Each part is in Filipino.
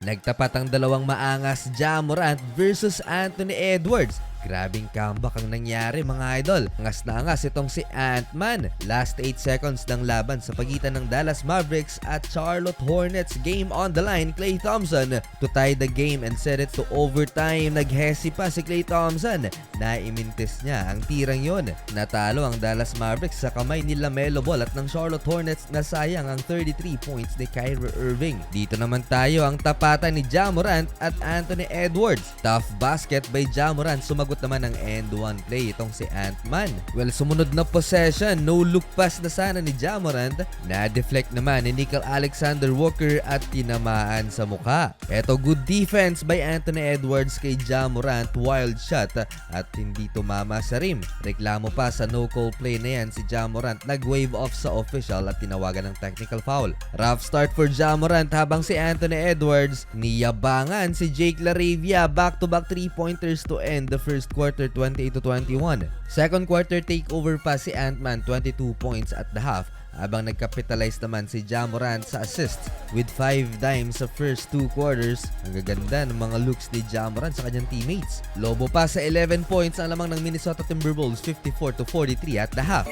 Nagtapat ang dalawang maangas Ja Morant versus Anthony Edwards. Grabing comeback ang nangyari mga idol. Angas na angas itong si Ant-Man. Last 8 seconds ng laban sa pagitan ng Dallas Mavericks at Charlotte Hornets. Game on the line, Klay Thompson to tie the game and set it to overtime. Naghesi pa si Klay Thompson. Naimintis niya ang tirang yon. Natalo ang Dallas Mavericks sa kamay ni LaMelo Ball at ng Charlotte Hornets na sayang ang 33 points ni Kyrie Irving. Dito naman tayo ang tapatan ni Ja Morant at Anthony Edwards. Tough basket by Ja Morant. Sumagot naman ng end one play itong si Ant-Man. Well, sumunod na possession, no look pass na sana ni Ja Morant. Na-deflect naman ni Nickel Alexander Walker at tinamaan sa mukha. Eto, good defense by Anthony Edwards kay Ja Morant. Wild shot at hindi tumama sa rim. Reklamo pa sa no-call play na yan si Ja Morant. Nag-wave off sa official at tinawagan ng technical foul. Rough start for Ja Morant habang si Anthony Edwards niyabangan si Jake LaRavia. Back-to-back 3-pointers to end the first quarter, 28-21. Second quarter takeover pa si Ant-Man, 22 points at the half. Habang nagkapitalize naman si Ja Morant sa assists with 5 dimes sa first 2 quarters. Ang gaganda ng mga looks ni Ja Morant sa kanyang teammates. Lobo pa sa 11 points ang lamang ng Minnesota Timberwolves, 54-43 at the half.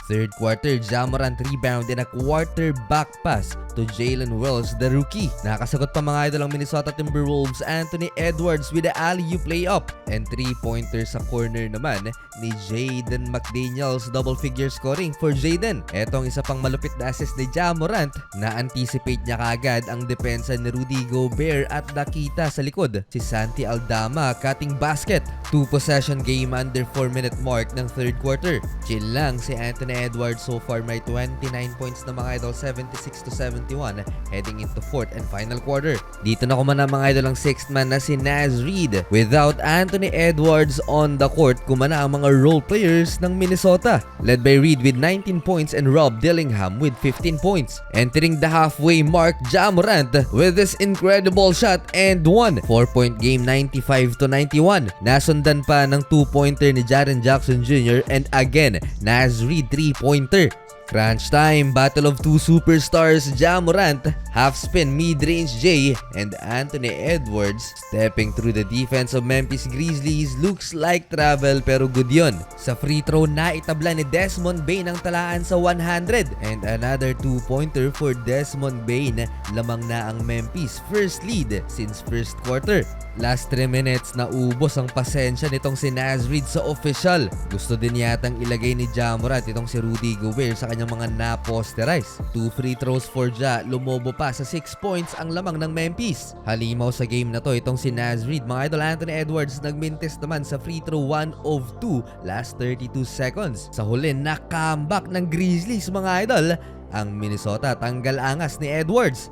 Third quarter, Ja Morant rebound and a quarterback pass to Jalen Wells, the rookie. Nakasagot pa mga idol ang Minnesota Timberwolves. Anthony Edwards with the alley-oop layup and 3-pointer sa corner naman ni Jaden McDaniels. Double figure scoring for Jaden. Etong isa pang malupit na assist ni Ja Morant. Na-anticipate niya kaagad ang depensa ni Rudy Gobert at nakita sa likod si Santi Aldama cutting basket. 2-possession game under 4-minute mark ng third quarter. Chill lang si Anthony Edwards. So far may 29 points na mga idol, 76-71 heading into fourth and final quarter. Dito na kumana mga idol ang sixth man na si Naz Reid. Without Anthony Edwards on the court, kumana ang mga role players ng Minnesota. Led by Reid with 19 points and Rob Dillingham with 15 points. Entering the halfway mark, Ja Morant with this incredible shot and one. 4-point game, 95-91. Nasundan pa ng 2-pointer ni Jaren Jackson Jr. and again, Naz Reid 3-pointer. Crunch time, battle of two superstars, Ja Morant, half spin mid-range J, and Anthony Edwards stepping through the defense of Memphis Grizzlies. Looks like travel pero good yun. Sa free throw na itabla ni Desmond Bane ang talaan sa 100 and another 2-pointer for Desmond Bane. Lamang na ang Memphis first lead since first quarter. Last 3 minutes na ubos ang pasensya nitong si Naz Reid sa official. Gusto din yatang ilagay ni Ja Morant itong si Rudy Gobert sa kanyang mga na-posterize. 2 free throws for Ja, lumobo pa sa 6 points ang lamang ng Memphis. Halimaw sa game na to itong si Naz Reid. Mga idol, Anthony Edwards nagmintis naman sa free throw 1 of 2 last 32 seconds. Sa huli, na-comeback ng Grizzlies mga idol. Ang Minnesota tanggal angas ni Edwards.